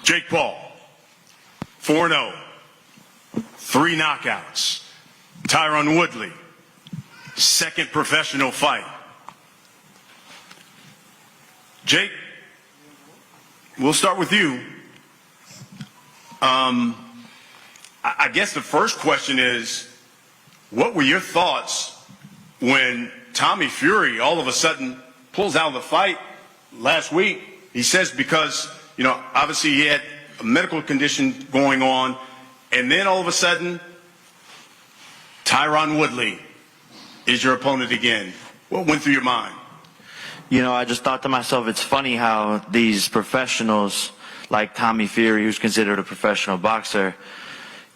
Jake Paul, 4-0, 3 knockouts. Tyron Woodley, second professional fight. Jake, we'll start with you. I guess the first question is, what were your thoughts when Tommy Fury all of a sudden pulls out of the fight last week? He says because, obviously he had a medical condition going on, and then all of a sudden, Tyron Woodley is your opponent again. What went through your mind? I just thought to myself, it's funny how these professionals, like Tommy Fury, who's considered a professional boxer,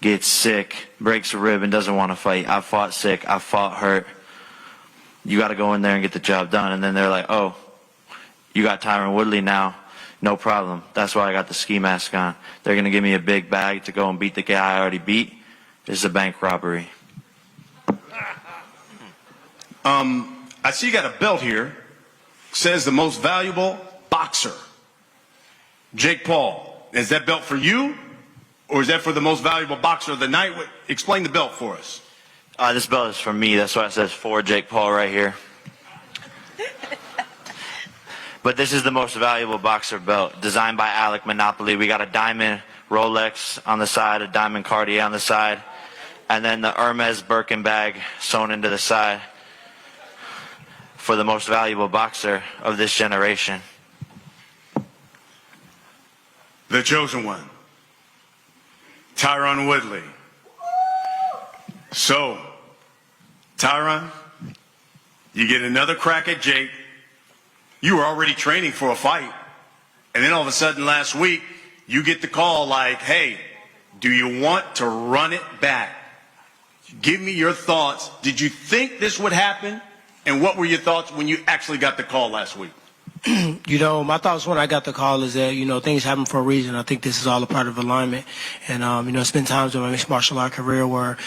gets sick, breaks a rib, and doesn't want to fight. I fought sick. I fought hurt. You got to go in there and get the job done. And then they're like, oh, you got Tyron Woodley now. No problem. That's why I got the ski mask on. They're going to give me a big bag to go and beat the guy I already beat. This is a bank robbery. I see you got a belt here. Says the most valuable boxer. Jake Paul. Is that belt for you? Or is that for the most valuable boxer of the night? Explain the belt for us. This belt is for me. That's why it says for Jake Paul right here. But this is the most valuable boxer belt, designed by Alec Monopoly. We got a diamond Rolex on the side, a diamond Cartier on the side, and then the Hermes Birkin bag sewn into the side for the most valuable boxer of this generation. The chosen one, Tyron Woodley. So, Tyron, you get another crack at Jake. You were already training for a fight. And then all of a sudden last week, you get the call like, hey, do you want to run it back? Give me your thoughts. Did you think this would happen? And what were your thoughts when you actually got the call last week? My thoughts when I got the call is that, things happen for a reason. I think this is all a part of alignment. And, it's been times in my mixed martial art career where,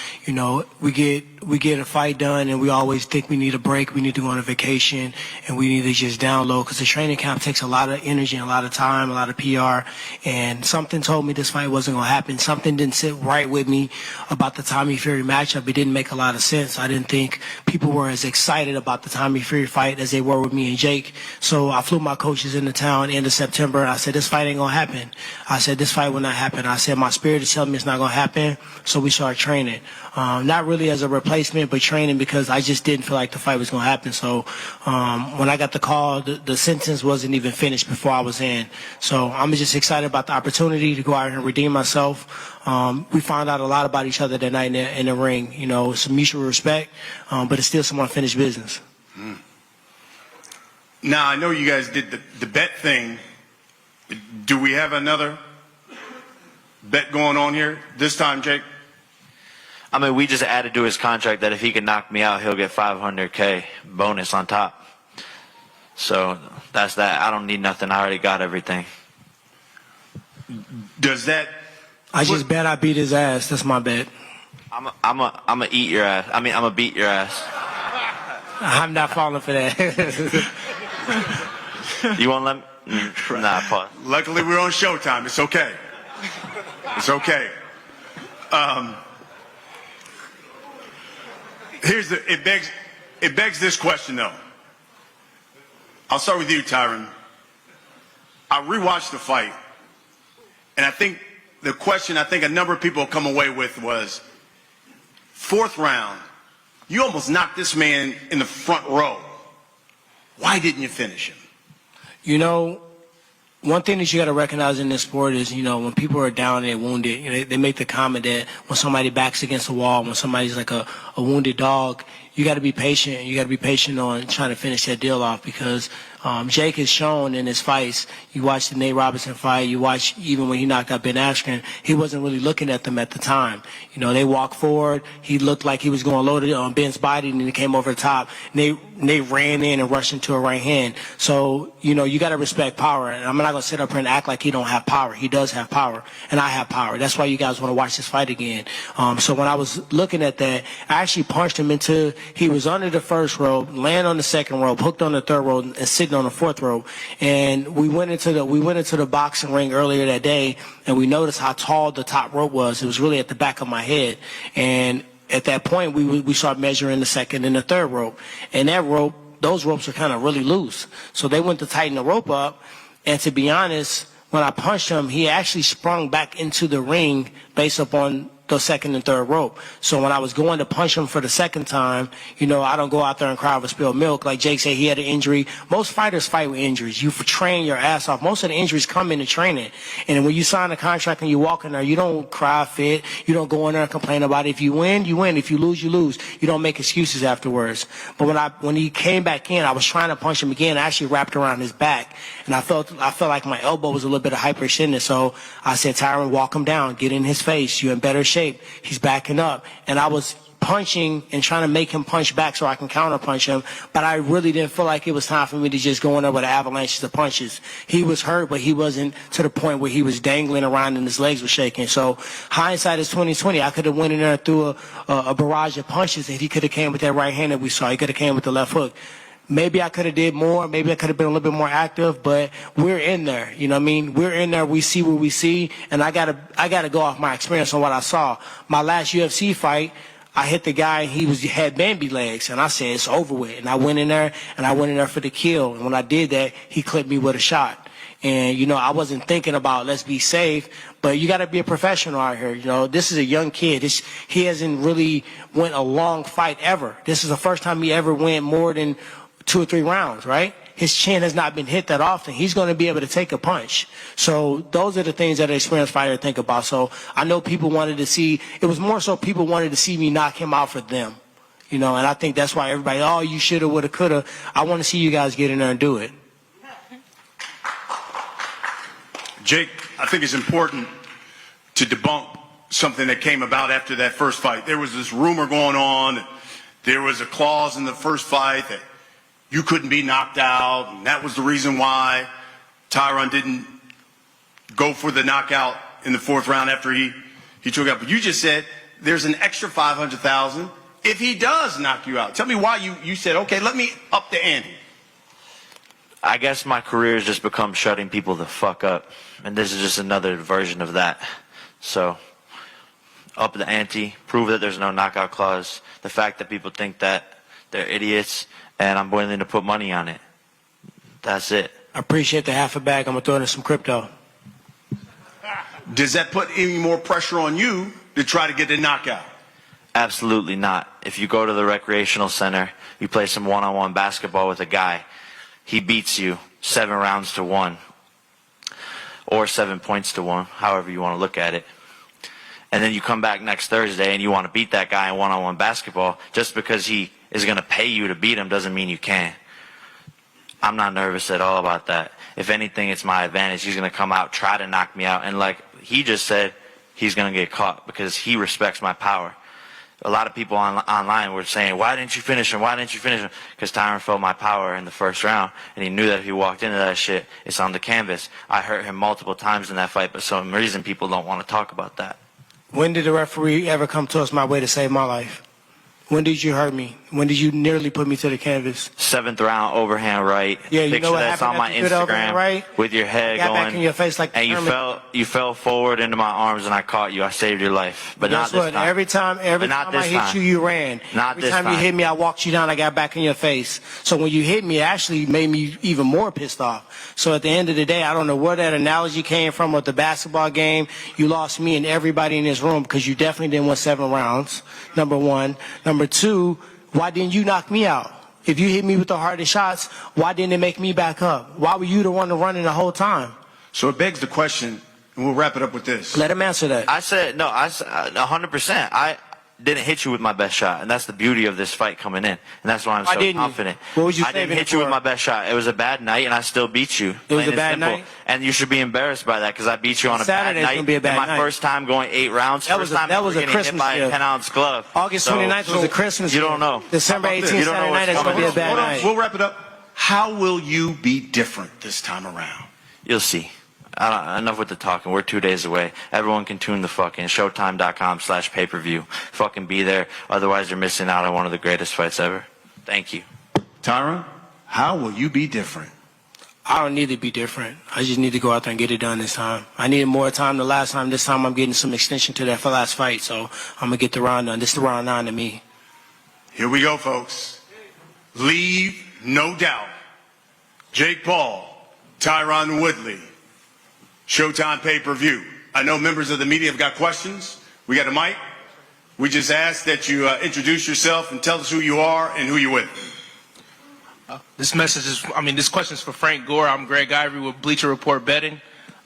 we get a fight done and we always think we need a break, we need to go on a vacation, and we need to just download because the training camp takes a lot of energy and a lot of time, a lot of PR. And something told me this fight wasn't going to happen. Something didn't sit right with me about the Tommy Fury matchup. It didn't make a lot of sense. I didn't think people were as excited about the Tommy Fury fight as they were with me and Jake. So I flew my coaches into town end of September. I said, this fight ain't going to happen. I said, this fight will not happen. I said, my spirit is telling me it's not going to happen. So we started training. Not really as a replacement, but training because I just didn't feel like the fight was going to happen. So when I got the call, the sentence wasn't even finished before I was in. So I'm just excited about the opportunity to go out here and redeem myself. We found out a lot about each other that night in the ring. Some mutual respect, but it's still some unfinished business. Mm. Now, I know you guys did the bet thing. Do we have another bet going on here this time, Jake? We just added to his contract that if he can knock me out, he'll get $500K bonus on top. So that's that. I don't need nothing. I already got everything. Does that... I just bet I beat his ass. That's my bet. I'm a eat your ass. I'm a beat your ass. I'm not falling for that. You won't let me? Nah, pause. Luckily, we're on Showtime. It's okay. It's okay. It begs this question, though. I'll start with you, Tyron. I rewatched the fight, and I think the question a number of people come away with was, fourth round, you almost knocked this man in the front row. Why didn't you finish him? One thing that you got to recognize in this sport is, when people are down and they're wounded, they make the comment that when somebody backs against the wall, when somebody's like a wounded dog, you got to be patient. You got to be patient on trying to finish that deal off because Jake has shown in his fights. You watch the Nate Robinson fight. You watch even when he knocked out Ben Askren, he wasn't really looking at them at the time. They walked forward. He looked like he was going to load it on Ben's body, and then he came over the top. And they ran in and rushed into a right hand. So, you got to respect power. And I'm not going to sit up here and act like he don't have power. He does have power, and I have power. That's why you guys want to watch this fight again. So when I was looking at that, I actually punched him he was under the first rope, land on the second rope, hooked on the third rope, and sitting on the fourth rope. And we went into the boxing ring earlier that day, and we noticed how tall the top rope was. It was really at the back of my head. And at that point, we started measuring the second and the third rope. And those ropes are kind of really loose. So they went to tighten the rope up. And to be honest, when I punched him, he actually sprung back into the ring based upon the second and third rope. So when I was going to punch him for the second time, I don't go out there and cry over spilled milk. Like Jake said, he had an injury. Most fighters fight with injuries. You train your ass off. Most of the injuries come into training. And when you sign a contract and you walk in there, you don't cry fit. You don't go in there and complain about it. If you win, you win. If you lose, you lose. You don't make excuses afterwards. But when he came back in, I was trying to punch him again. I actually wrapped around his back. And I felt like my elbow was a little bit of hyperextended. So I said, Tyron, walk him down. Get in his face. You're in better shape. He's backing up. And I was punching and trying to make him punch back so I can counter punch him. But I really didn't feel like it was time for me to just go in there with avalanches of punches. He was hurt, but he wasn't to the point where he was dangling around and his legs were shaking. So hindsight is 20/20. I could have went in there and threw a barrage of punches, and he could have came with that right hand that we saw. He could have came with the left hook. Maybe I could have did more. Maybe I could have been a little bit more active, but we're in there. You know what I mean? We're in there. We see what we see, and I gotta go off my experience on what I saw. My last UFC fight, I hit the guy, and he had Bambi legs, and I said, it's over with. And I went in there for the kill. And when I did that, he clipped me with a shot. And, I wasn't thinking about let's be safe, but you got to be a professional out here. This is a young kid. He hasn't really went a long fight ever. This is the first time he ever went more than 2 or 3 rounds, right? His chin has not been hit that often. He's going to be able to take a punch. So those are the things that an experienced fighter think about. So I know people wanted to see, it was more so people wanted to see me knock him out for them. And I think that's why everybody, oh, you shoulda, woulda, coulda. I want to see you guys get in there and do it. Jake, I think it's important to debunk something that came about after that first fight. There was this rumor going on. There was a clause in the first fight that you couldn't be knocked out, and that was the reason why Tyron didn't go for the knockout in the 4th round after he took out. But you just said there's an extra $500,000 if he does knock you out. Tell me why you said, okay, let me up the ante. I guess my career has just become shutting people the fuck up, and this is just another version of that. So, up the ante, prove that there's no knockout clause, the fact that people think that they're idiots, and I'm willing to put money on it. That's it. I appreciate the half a bag. I'm going to throw in some crypto. Does that put any more pressure on you to try to get the knockout? Absolutely not. If you go to the recreational center, you play some one-on-one basketball with a guy, he beats you 7 rounds to 1 or 7 points to 1, however you want to look at it. And then you come back next Thursday and you want to beat that guy in one-on-one basketball. Just because he is going to pay you to beat him doesn't mean you can. I'm not nervous at all about that. If anything, it's my advantage. He's going to come out, try to knock me out. And like he just said, he's going to get caught because he respects my power. A lot of people online were saying, why didn't you finish him? Why didn't you finish him? Because Tyron felt my power in the first round, and he knew that if he walked into that shit, it's on the canvas. I hurt him multiple times in that fight, but for some reason people don't want to talk about that. When did the referee ever come to us my way to save my life? When did you hurt me? When did you nearly put me to the canvas? 7th round, overhand right. Yeah, you Picture know what that's happened on my after you did overhand Instagram right? with your head Got going. back in your face like and you fell forward into my arms and I caught you. I saved your life. But guess not what? this time. Every time I hit you, you ran. Not Every this time you time. hit me, I walked you down. I got back in your face. So when you hit me, it actually made me even more pissed off. So at the end of the day, I don't know where that analogy came from with the basketball game. You lost me and everybody in this room because you definitely didn't win 7 rounds, number one. Number two, why didn't you knock me out? If you hit me with the hardest shots, why didn't it make me back up? Why were you the one running the whole time? So it begs the question, and we'll wrap it up with this. Let him answer that. I said, no, 100%. I didn't hit you with my best shot, and that's the beauty of this fight coming in, and that's why I'm Why so didn't you? confident. What was you I didn't saving hit it you with for? my best shot. It was a bad night, and I still beat you. It was Plain a bad and simple. night? And you should be embarrassed by that because I beat you on a Saturday's bad night. gonna be a bad and my night. first time going 8 rounds. That first was a- time that ever was a getting Christmas hit by a gift. 10-ounce glove. August 29th was a Christmas You gift. don't know. December How about 18th, this? You don't know Saturday what's night is going to be a coming. bad Hold on, night. we'll wrap it up. How will you be different this time around? You'll see. Enough with the talking. We're 2 days away. Everyone can tune the fucking Showtime.com/pay-per-view. Fucking be there. Otherwise, you're missing out on one of the greatest fights ever. Thank you. Tyron, how will you be different? I don't need to be different. I just need to go out there and get it done this time. I needed more time the last time. This time I'm getting some extension to that last fight, so I'm going to get the round done. This is the round 9 to me. Here we go, folks. Leave no doubt. Jake Paul, Tyron Woodley, Showtime pay-per-view. I know members of the media have got questions. We got a mic. We just ask that you introduce yourself and tell us who you are and who you're with. This question is for Frank Gore. I'm Greg Ivory with Bleacher Report Betting.